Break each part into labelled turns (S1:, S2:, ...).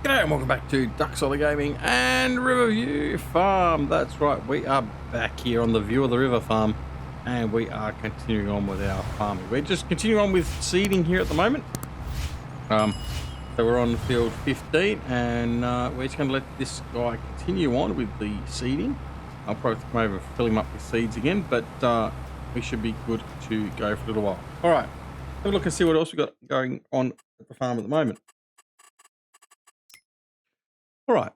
S1: G'day and welcome back to Duck Solar Gaming and Riverview Farm. That's right, we are back here on the View of the River farm and we are continuing on with our farming. We're just continuing on with seeding here at the moment. So we're on field 15 and we're just going to let this guy continue on with the seeding. I'll probably come over and fill him up with seeds again, but we should be good to go for a little while. All right, have a look and see what else we've got going on at the farm at the moment. All right.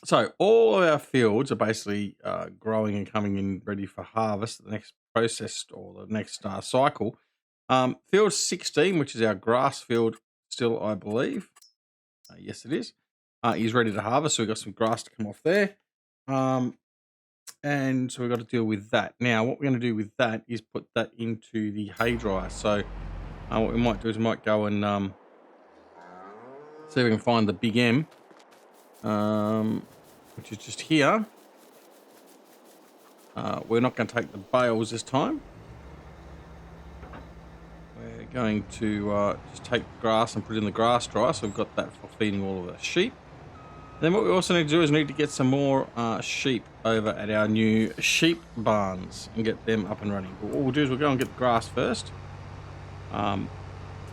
S1: So all of our fields are basically growing and coming in ready for harvest, the next process or the next cycle. Field 16, which is our grass field still, I believe. Yes, it is. Is ready to harvest, so we've got some grass to come off there. And so we've got to deal with that. Now, what we're going to do with that is put that into the hay dryer. So what we might do is we might go and see if we can find the Big M. Which is just here. We're not going to take the bales this time. We're going to just take the grass and put it in the grass dryer, so we've got that for feeding all of the sheep. Then what we also need to do is need to get some more sheep over at our new sheep barns and get them up and running. But what we'll do is we'll go and get the grass first, and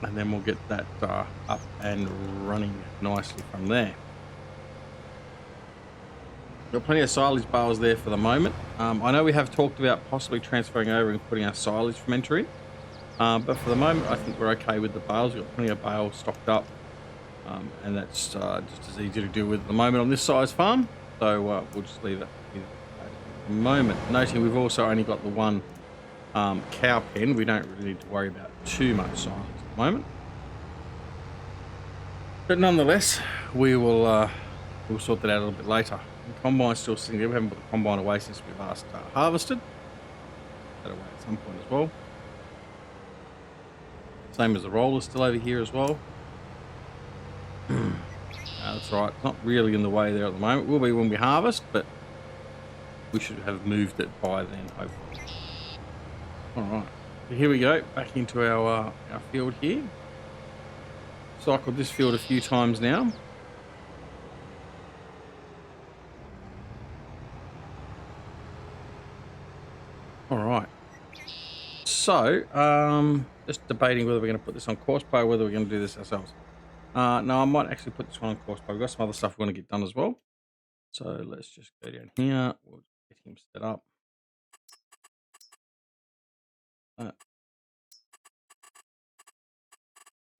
S1: then we'll get that up and running nicely from there. Got plenty of silage bales there for the moment. I know we have talked about possibly transferring over and putting our silage fermenter in, but for the moment I think we're okay with the bales. We've got plenty of bales stocked up, and that's just as easy to deal with at the moment on this size farm, so we'll just leave it at the moment. Noting we've also only got the one cow pen. We don't really need to worry about too much silage at the moment, but nonetheless we will we'll sort that out a little bit later. The combine's still sitting there. We haven't put the combine away since we last harvested. That away at some point as well. Same as the roller's still over here as well. That's right. It's not really in the way there at the moment. It will be when we harvest, but we should have moved it by then, hopefully. All right. So here we go. Back into our field here. Cycled this field a few times now. All right. So, just debating whether we're going to put this on Courseplay or whether we're going to do this ourselves. No, I might actually put this one on Courseplay. We've got some other stuff we want to get done as well. So let's just go down here. We'll get him set up.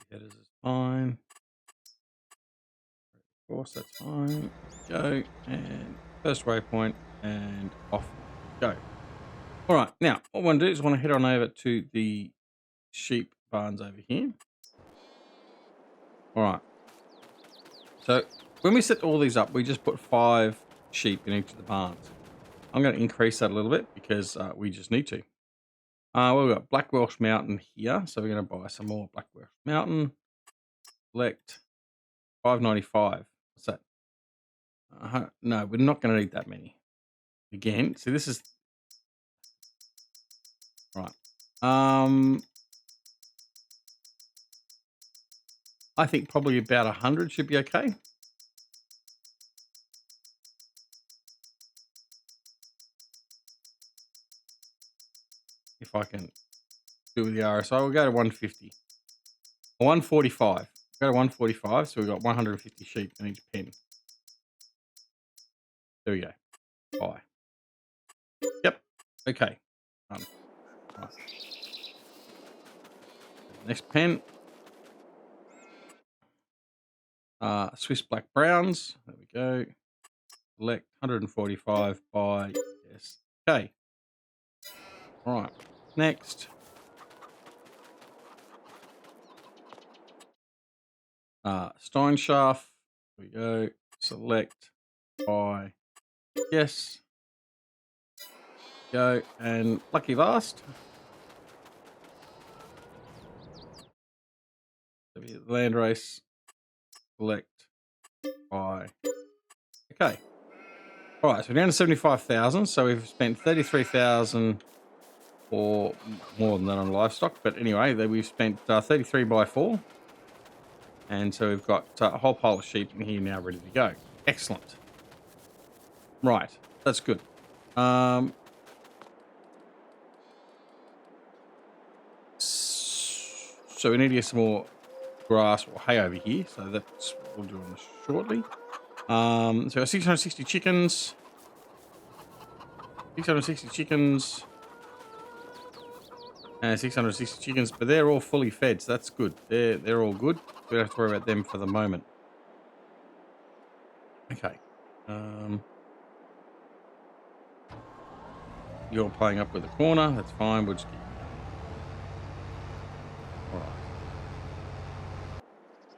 S1: Headers is fine. Of course, that's fine. Go and first waypoint and off we go. All right, now what I want to do is I want to head on over to the sheep barns over here. All right. So when we set all these up, we just put 5 sheep in each of the barns. I'm going to increase that a little bit because we just need to. We've got Black Welsh Mountain here, so we're going to buy some more Black Welsh Mountain. Select 595. What's that? No, we're not going to need that many. Again, so this is right. I think probably about 100 should be okay. If I can do it with the RSI, we'll go to 150. 145. Go to 145, so we've got 150 sheep in each pen. There we go. Bye. Yep. Okay. Right. Next pen. Swiss Black Browns. There we go. Select 145 by yes. Okay. All right. Next. Steinschaft. There we go. Select by yes. Go and Lucky Vast. Land race. Select by okay. All right, so we're down to 75,000. So we've spent 33,000 or more than that on livestock. But anyway, we've spent 33 by 4. And so we've got a whole pile of sheep in here now ready to go. Excellent. Right, that's good. So we need to get some more grass or hay over here. So that's what we'll do on this shortly. So we have 660 chickens. 660 chickens. And 660 chickens, but they're all fully fed, so that's good. They're all good. We don't have to worry about them for the moment. Okay. You're playing up with the corner. That's fine. We'll just keep going. All right.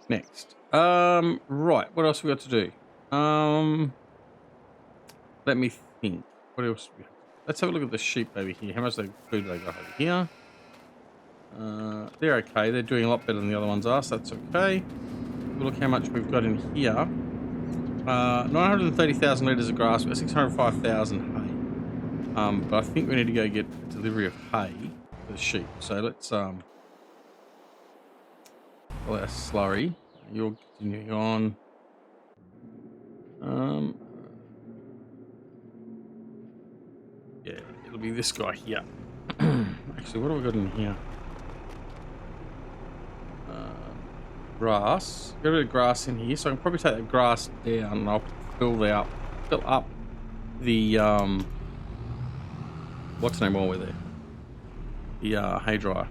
S1: Next. Right. What else we got to do? Let me think. What else? Let's have a look at the sheep over here. How much food they got over here? They're okay. They're doing a lot better than the other ones are, so that's okay. We'll look how much we've got in here. 930,000 litres of grass. We've got 605,000 hay. But I think we need to go get a delivery of hay for the sheep. So let's pull our slurry. You're continuing on. Yeah, it'll be this guy here. Actually, what have we got in here? Grass. Got a bit of grass in here, so I can probably take that grass down and I'll fill up the what's the name while we're there? The hay dryer.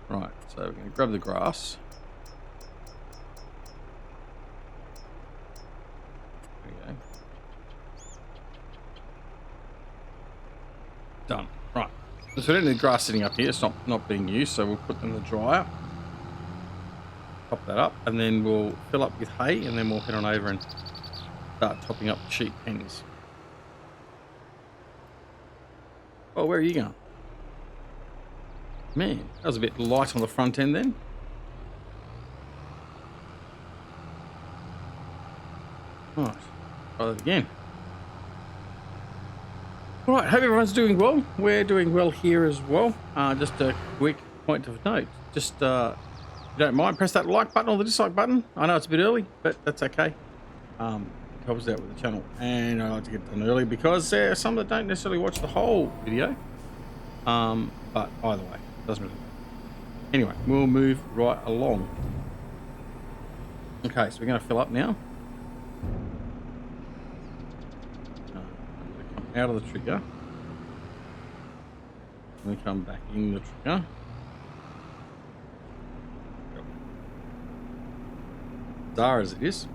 S1: Right, so we're going to grab the grass. There we go. Done. Right. So we don't need grass sitting up here. It's not being used, so we'll put them in the dryer. Top that up, and then we'll fill up with hay, and then we'll head on over and start topping up the sheep pens. Oh, where are you going? Man, that was a bit light on the front end then. Right, try that again. All right, hope everyone's doing well. We're doing well here as well. Just a quick point of note. Just, if you don't mind, press that like button or the dislike button. I know it's a bit early, but that's okay. It helps out with the channel. And I like to get it done early because there are some that don't necessarily watch the whole video. But either way, it doesn't really matter. Anyway, we'll move right along. Okay, so we're going to fill up now. Out of the trigger. Then come back in the trigger. Bizarre as it is.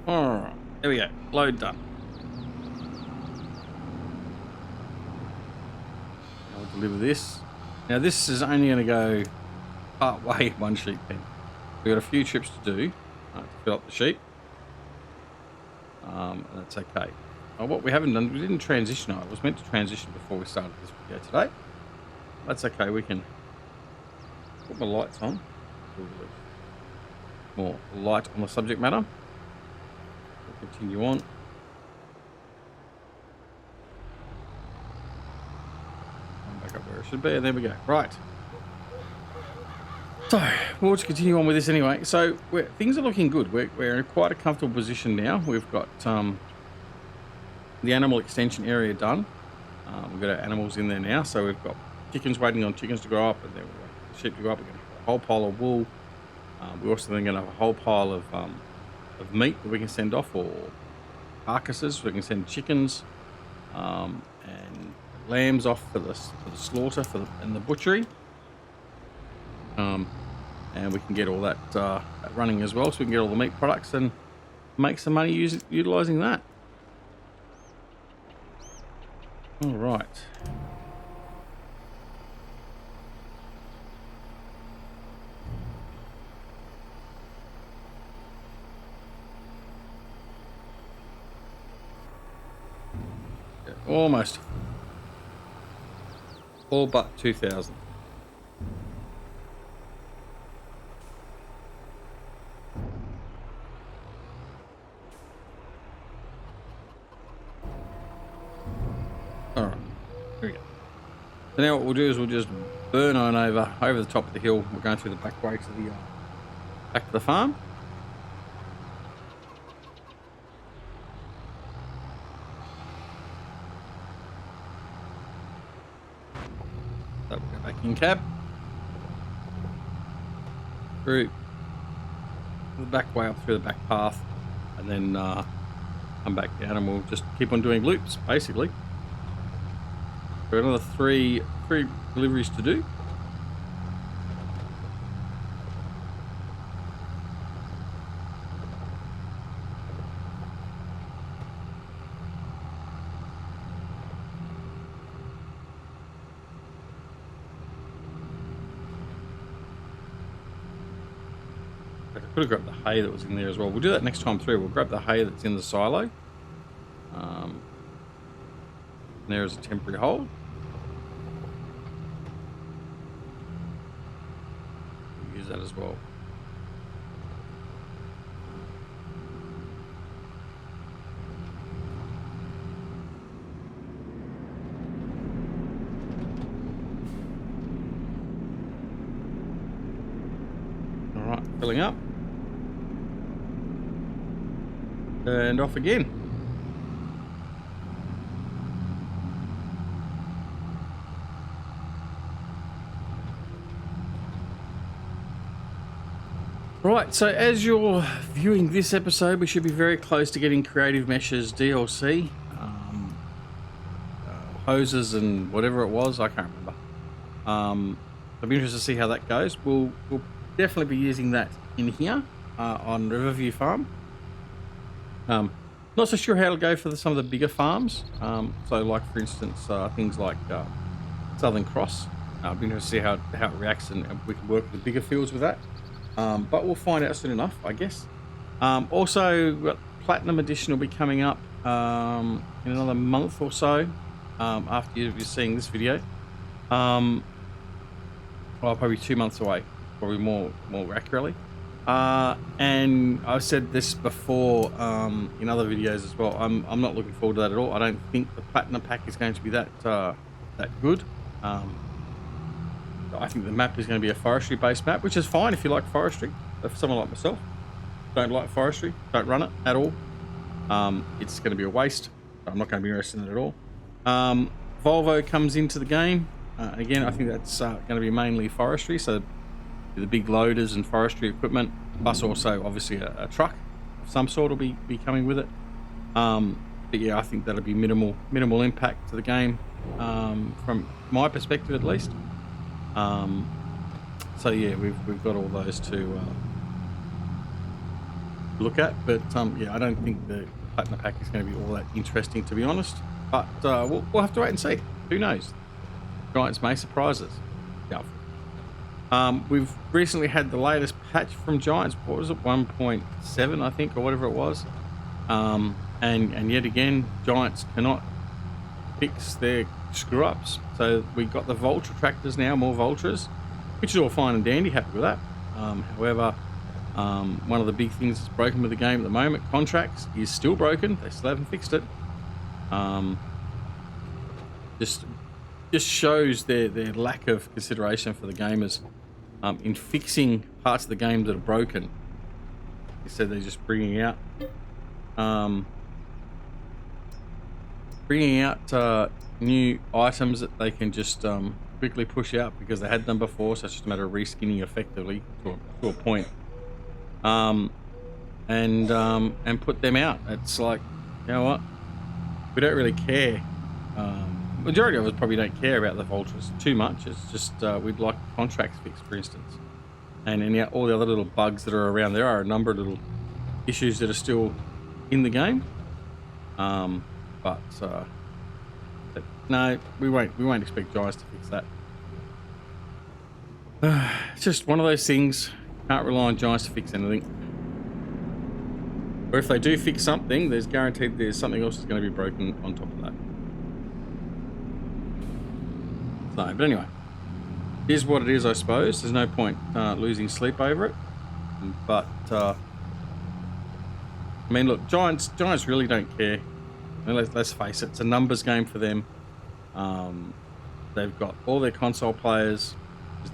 S1: Alright, there we go. Load done. Now we'll deliver this. Now this is only going to go part way one sheep pen. We've got a few trips to do to fill up the sheep. And that's okay. What we haven't done, we didn't transition. I was meant to transition before we started this video today. That's okay. We can put my lights on. More light on the subject matter. We'll continue on. Come back up where it should be, and there we go. Right. So we'll just continue on with this anyway. So things are looking good. We're in quite a comfortable position now. We've got the animal extension area done. We've got our animals in there now. So we've got chickens waiting on chickens to grow up, and then we've got sheep to grow up. We're going to have a whole pile of wool. We're also then going to have a whole pile of meat that we can send off, or carcasses. We can send chickens and lambs off for the slaughter and the butchery. And we can get all that running as well, so we can get all the meat products and make some money utilizing that. All right. Yeah, almost. All but 2,000. So now what we'll do is we'll just burn on over the top of the hill. We're going through the back way to the back to the farm. So we'll go back in cab through the back way up through the back path, and then come back down, and we'll just keep on doing loops basically. We've got another three deliveries to do. I could have grabbed the hay that was in there as well. We'll do that next time through. We'll grab the hay that's in the silo. There is a temporary hold. We'll use that as well. All right, filling up. And off again. Right, so as you're viewing this episode, we should be very close to getting Creative Meshes DLC. Hoses and whatever it was, I can't remember. I'll be interested to see how that goes. We'll definitely be using that in here on Riverview Farm. Not so sure how it'll go for some of the bigger farms. So like, for instance, things like Southern Cross. I'll be interested to see how it reacts, and we can work with the bigger fields with that. But we'll find out soon enough, I guess. Also, Platinum Edition will be coming up in another month or so after you're seeing this video. Well, probably 2 months away, probably more accurately. And I've said this before in other videos as well. I'm not looking forward to that at all. I don't think the Platinum pack is going to be that good. I think the map is going to be a forestry-based map, which is fine if you like forestry. But for someone like myself, don't like forestry, don't run it at all. It's going to be a waste. I'm not going to be interested in it at all. Volvo comes into the game. Again, I think that's going to be mainly forestry, so the big loaders and forestry equipment, plus also obviously a truck of some sort will be coming with it. But yeah, I think that'll be minimal impact to the game from my perspective at least. So yeah, we've got all those to look at, but yeah, I don't think the Platinum pack is going to be all that interesting, to be honest. But we'll have to wait and see. Who knows? Giants may surprise us. Yeah. We've recently had the latest patch from Giants. What was it? 1.7, I think, or whatever it was. And yet again, Giants cannot fix their screw-ups. So we got the Vulture tractors now, more Vultures, which is all fine and dandy. Happy with that. However, one of the big things that's broken with the game at the moment, contracts, is still broken. They still haven't fixed it. Just shows their lack of consideration for the gamers in fixing parts of the game that are broken. They said they're just bringing out new items that they can just quickly push out because they had them before, so it's just a matter of reskinning effectively to a point, and put them out. It's like, you know what, we don't really care. Majority of us probably don't care about the Vultures too much. It's just we'd like contracts fixed, for instance, and yeah, all the other little bugs that are around. There are a number of little issues that are still in the game, but no, we won't expect Giants to fix that. It's just one of those things. Can't rely on Giants to fix anything. Or if they do fix something, there's guaranteed there's something else that's going to be broken on top of that. So, but anyway, here's what it is, I suppose. There's no point losing sleep over it. But I mean, look, Giants really don't care. I mean, let's face it, it's a numbers game for them. they've got all their console players,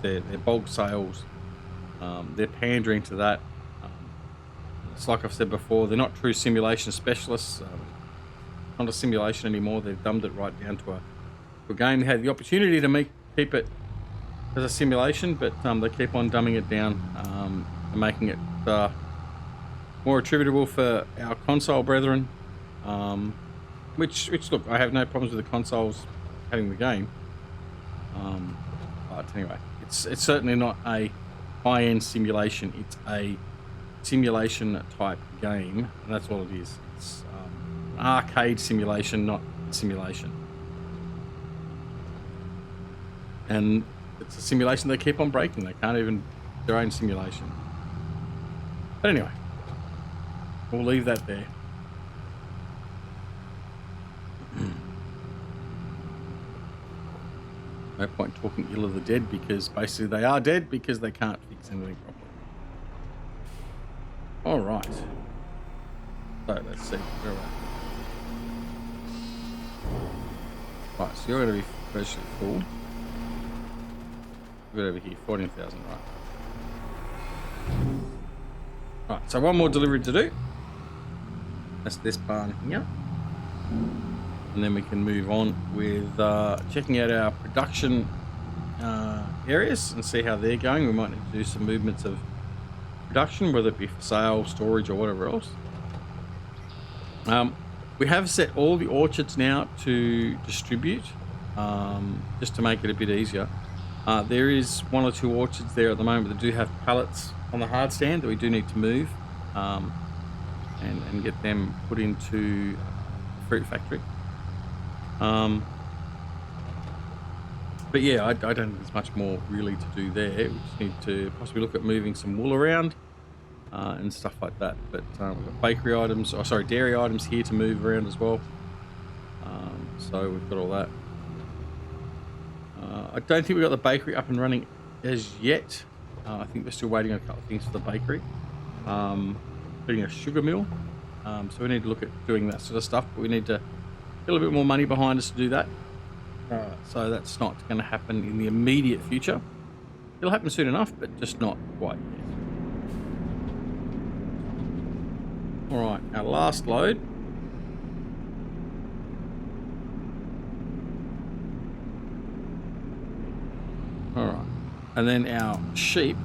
S1: their bulk sales. They're pandering to that. Um, it's like I've said before, they're not true simulation specialists. Not a simulation anymore. They've dumbed it right down to a game. They had the opportunity to keep it as a simulation, but they keep on dumbing it down and making it more attributable for our console brethren. Which look, I have no problems with the consoles having the game. But anyway, it's certainly not a high-end simulation. It's a simulation type game, and that's all it is. It's an arcade simulation, not simulation. And it's a simulation they keep on breaking. They can't even do their own simulation. But anyway, we'll leave that there. No point talking ill of the dead, because basically they are dead because they can't fix anything properly. All right. So let's see. Where are we? Right, so you're going to be virtually full. We've got over here 14,000, right? Right, so one more delivery to do. That's this barn here. And then we can move on with checking out our production areas and see how they're going. We might need to do some movements of production, whether it be for sale, storage, or whatever else. We have set all the orchards now to distribute, just to make it a bit easier. There is one or two orchards there at the moment that do have pallets on the hard stand that we do need to move and get them put into the fruit factory. But yeah, I don't think there's much more really to do there. We just need to possibly look at moving some wool around and stuff like that. But we've got bakery items, dairy items here to move around as well. So we've got all that. I don't think we've got the bakery up and running as yet. I think we're still waiting on a couple of things for the bakery. Putting a sugar mill. So we need to look at doing that sort of stuff, but we need to get a little bit more money behind us to do that. So that's not going to happen in the immediate future. It'll happen soon enough, but just not quite yet. All right, our last load. All right, and then our sheep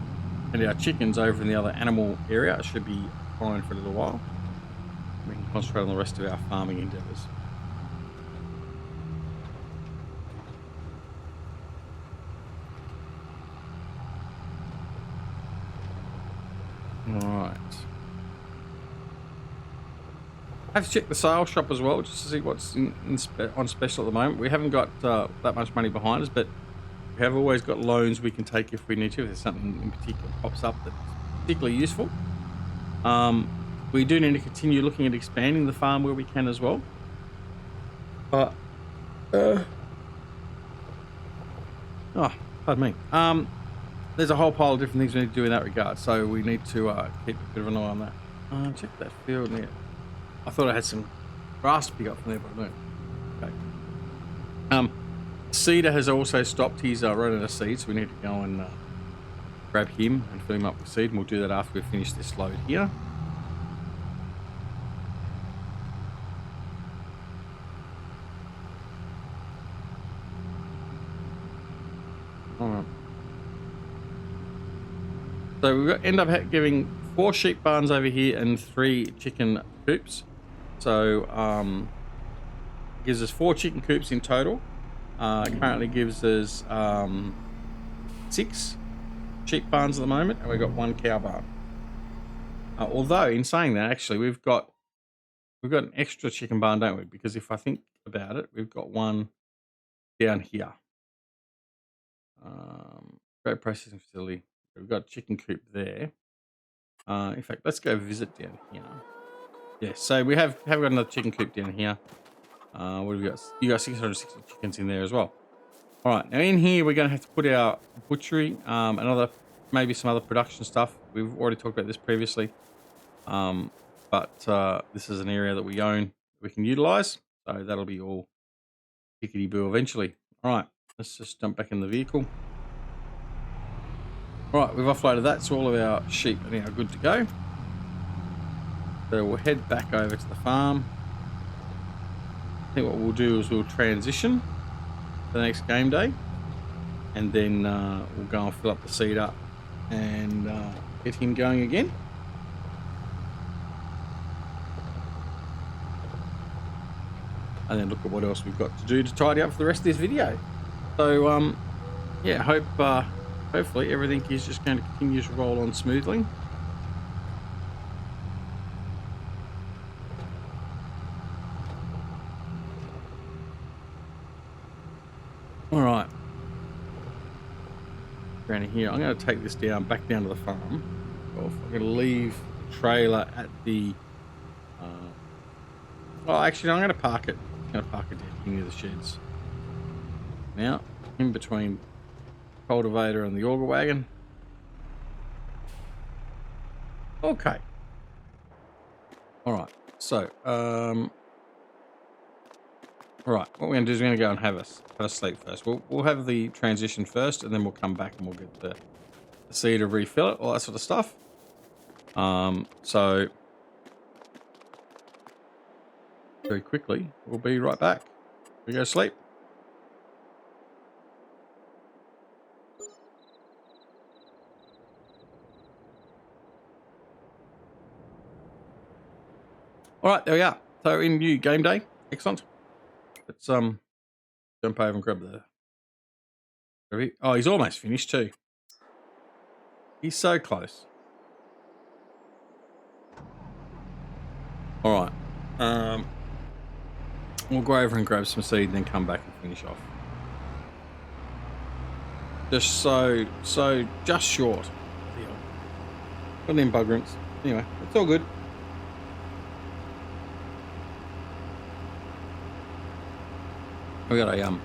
S1: and our chickens over in the other animal area should be fine for a little while. We can concentrate on the rest of our farming endeavours. Alright. I have to check the sales shop as well, just to see what's on special at the moment. We haven't got that much money behind us, but we have always got loans we can take if we need to, if there's something in particular pops up that's particularly useful. We do need to continue looking at expanding the farm where we can as well. But, pardon me. There's a whole pile of different things we need to do in that regard, so we need to keep a bit of an eye on that. Check that field there. I thought I had some grass to pick up from there, but no. Okay. Cedar has also stopped. He's running a seed, so we need to go and grab him and fill him up with seed, and we'll do that after we finish this load here. Alright. So we end up giving 4 sheep barns over here and 3 chicken coops. So gives us 4 chicken coops in total. Currently gives us 6 sheep barns at the moment, and we've got 1 cow barn. Although in saying that, actually we've got an extra chicken barn, don't we? Because if I think about it, we've got one down here. Great processing facility. We've got a chicken coop there. In fact, let's go visit down here. Yeah, so we have got another chicken coop down here. What have we got? You got 660 chickens in there as well. All right, now in here we're going to have to put our butchery, maybe some other production stuff. We've already talked about this previously, but this is an area that we own, we can utilize. So that'll be all tickety boo eventually. All right, Let's just jump back in the vehicle. Right, we've offloaded that, so all of our sheep are now good to go. So we'll head back over to the farm. I think what we'll do is we'll transition to the next game day, and then we'll go and fill up the seed up and get him going again. And then look at what else we've got to do to tidy up for the rest of this video. So, yeah, hopefully everything is just going to continue to roll on smoothly. All right. Around here, I'm going to take this back down to the farm. Well, I'm going to leave the trailer at the... well, actually, no, I'm going to park it. I'm going to park it down here near the sheds. Now, in between cultivator and the auger wagon. Okay. All right. So, all right. What we're going to do is we're going to go and have a sleep first. We'll have the transition first, and then we'll come back and we'll get the seed to refill it, all that sort of stuff. So very quickly, we'll be right back. We go to sleep. All right, there we are. So in new game day, excellent. Let's jump over and grab the. Oh, he's almost finished too. He's so close. All right. We'll go over and grab some seed and then come back and finish off. Just just short. Got them buggerants. Anyway, it's all good. We got a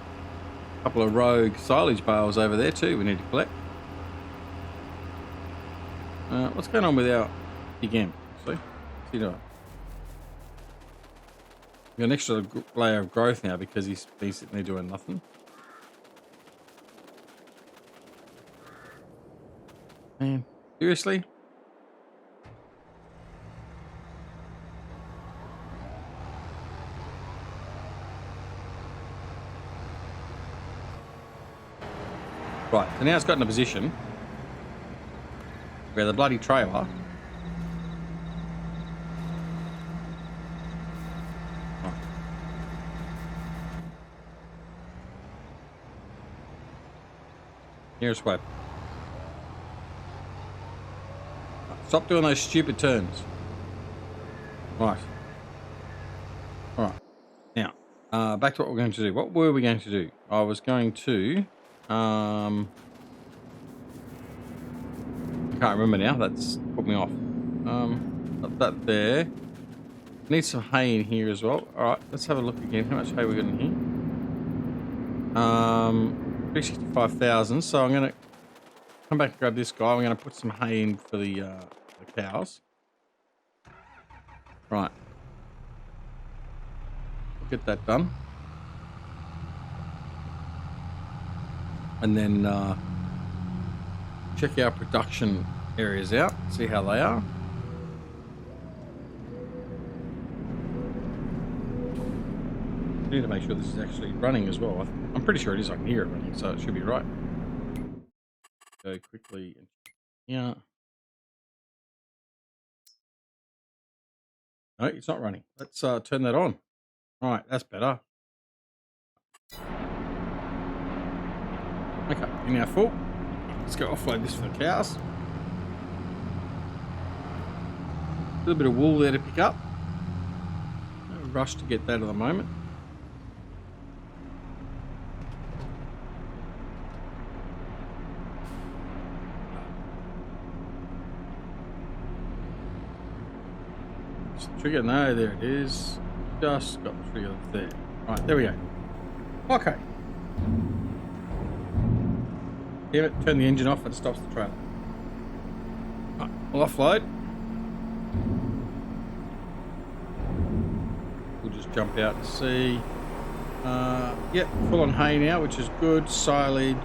S1: couple of rogue silage bales over there too. We need to collect. What's going on with our big M? See, what's he doing? We've got an extra layer of growth now because he's been sitting there doing nothing. Man, seriously? Right, so now it's got in a position where the bloody trailer nearest way. Stop doing those stupid turns. Right. Alright. Now, back to what we're going to do. What were we going to do? I was going to I can't remember now. That's put me off. Got that there. Need some hay in here as well. Alright, let's have a look again. How much hay we got in here? 365,000. So I'm going to come back and grab this guy. I'm going to put some hay in for the cows. Right. We'll get that done. And then check our production areas out, see how they are. I need to make sure this is actually running as well. I'm pretty sure it is. I can hear it running, so it should be right. Go quickly. Yeah. No, it's not running. Let's turn that on. All right, that's better. Okay, we're now full. Let's go offload this for the cows. A little bit of wool there to pick up. No rush to get that at the moment. Trigger, no, there it is. Just got the trigger there. Right, there we go. Okay. Damn it, turn the engine off, it stops the trailer. Right, we'll offload. We'll just jump out to sea. Yep, full on hay now, which is good. Silage.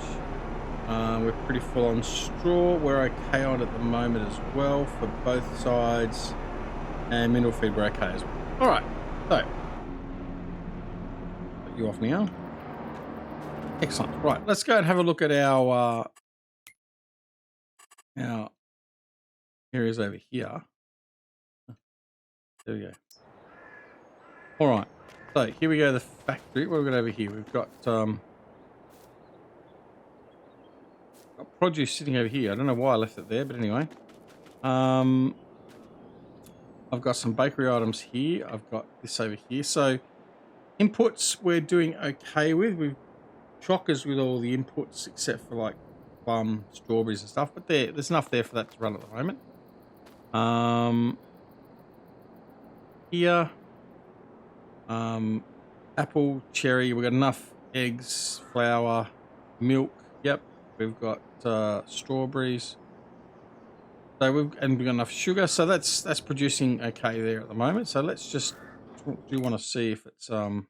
S1: We're pretty full on straw. We're okay on at the moment as well for both sides. And mineral feed we're okay as well. Alright, so put you off now. Excellent. Right, let's go and have a look at our areas over here. There we go. Alright, so here we go, the factory. What have we got over here? We've got produce sitting over here. I don't know why I left it there, but anyway. I've got some bakery items here. I've got this over here. So inputs we're doing okay with. We've chockers with all the inputs except for like plum, strawberries and stuff. But there's enough there for that to run at the moment. Here, apple, cherry. We've got enough eggs, flour, milk. Yep. We've got strawberries. So we've got enough sugar, so that's producing okay there at the moment. So let's just do want to see if it's okay.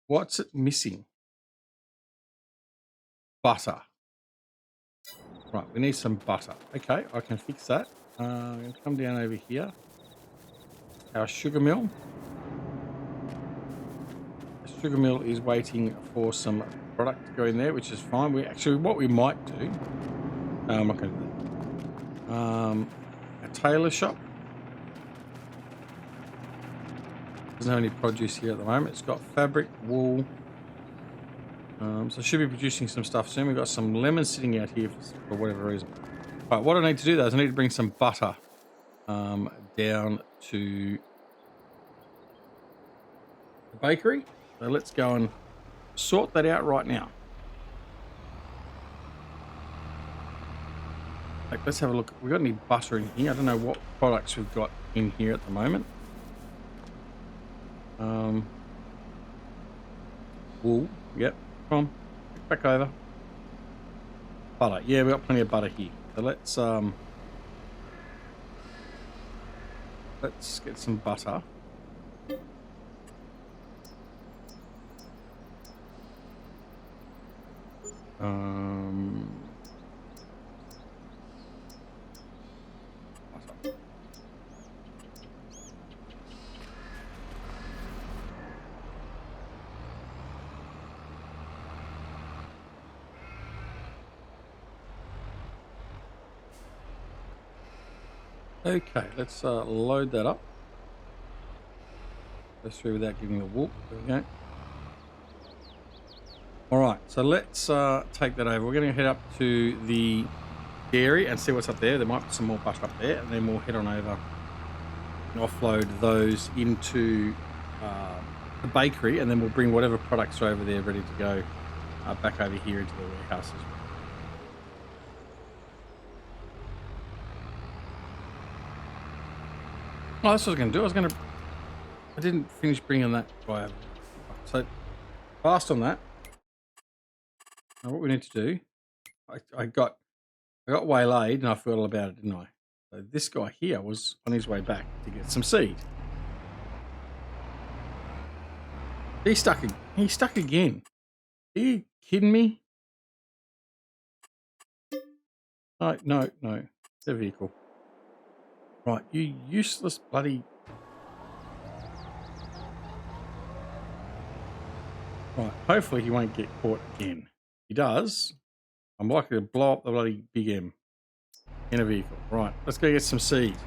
S1: What's it missing? Butter. Right, we need some butter. Okay, I can fix that. I'm going to come down over here. Our sugar mill. The sugar mill is waiting for some product to go in there, which is fine. What we might do. I'm not going to do that. A tailor shop. Doesn't have any produce here at the moment. It's got fabric, wool. So should be producing some stuff soon. We've got some lemons sitting out here for whatever reason. Right, what I need to do though is I need to bring some butter down to the bakery. So let's go and sort that out right now. Like, let's have a look. We got any butter in here? I don't know what products we've got in here at the moment. Wool. Yep. Come on. Back over. Butter. Yeah, we've got plenty of butter here. So let's get some butter. Okay, let's load that up. Go through without giving the whoop. There we go. All right, so let's take that over. We're going to head up to the dairy and see what's up there. There might be some more butter up there, and then we'll head on over and offload those into the bakery, and then we'll bring whatever products are over there ready to go back over here into the warehouse as well. Oh, that's what I was going to do. I didn't finish bringing that guy over. So fast on that. Now what we need to do, I got waylaid and I forgot all about it, didn't I? So this guy here was on his way back to get some seed. He's stuck again. Are you kidding me? No. It's a vehicle. Right, you useless bloody... Right, hopefully he won't get caught again. If he does, I'm likely to blow up the bloody big M in a vehicle. Right, let's go get some seed.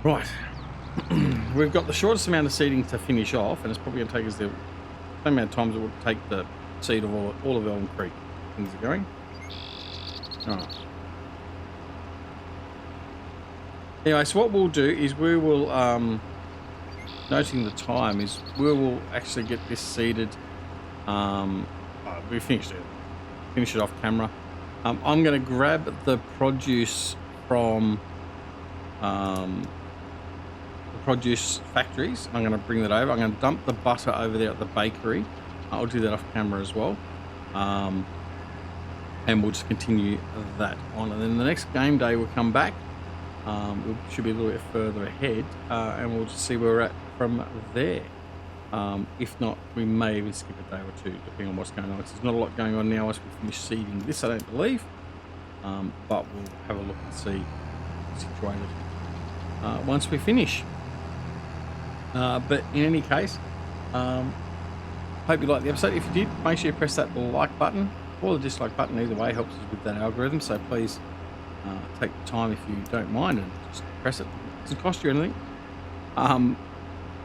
S1: Right. We've got the shortest amount of seeding to finish off, and it's probably going to take us the same amount of time as it would take the seed of all of Elm Creek. Things are going. All right. Anyway, so what we'll do is we will, noting the time, is we will actually get this seeded. We finished it. Finish it off camera. I'm going to grab the produce from the produce factories. I'm going to bring that over. I'm going to dump the butter over there at the bakery. I'll do that off camera as well. And we'll just continue that on. And then the next game day we'll come back We should be a little bit further ahead, and we'll just see where we're at from there. If not, we may even skip a day or two, depending on what's going on. There's not a lot going on now as we finish seeding this, I don't believe. But we'll have a look and see what's situated once we finish. But in any case, hope you liked the episode. If you did, make sure you press that like button or the dislike button. Either way helps us with that algorithm. So please take the time if you don't mind and just press it. It doesn't cost you anything.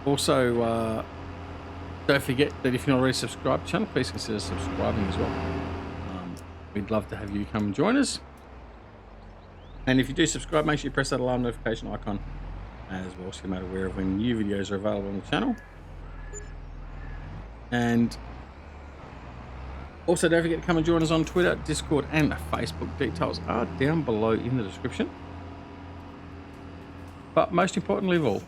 S1: Also, don't forget that if you're not already subscribed to the channel, please consider subscribing as well. We'd love to have you come and join us. And if you do subscribe, make sure you press that alarm notification icon as well, so you're made aware of when new videos are available on the channel. And also don't forget to come and join us on Twitter, Discord and Facebook. Details are down below in the description. But most importantly of all,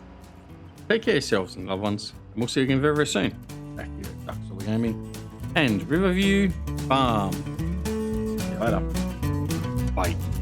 S1: take care of yourselves and loved ones, and we'll see you again very, very soon. Back here at Ducks All Gaming and Riverview Farm. See you later. Bye.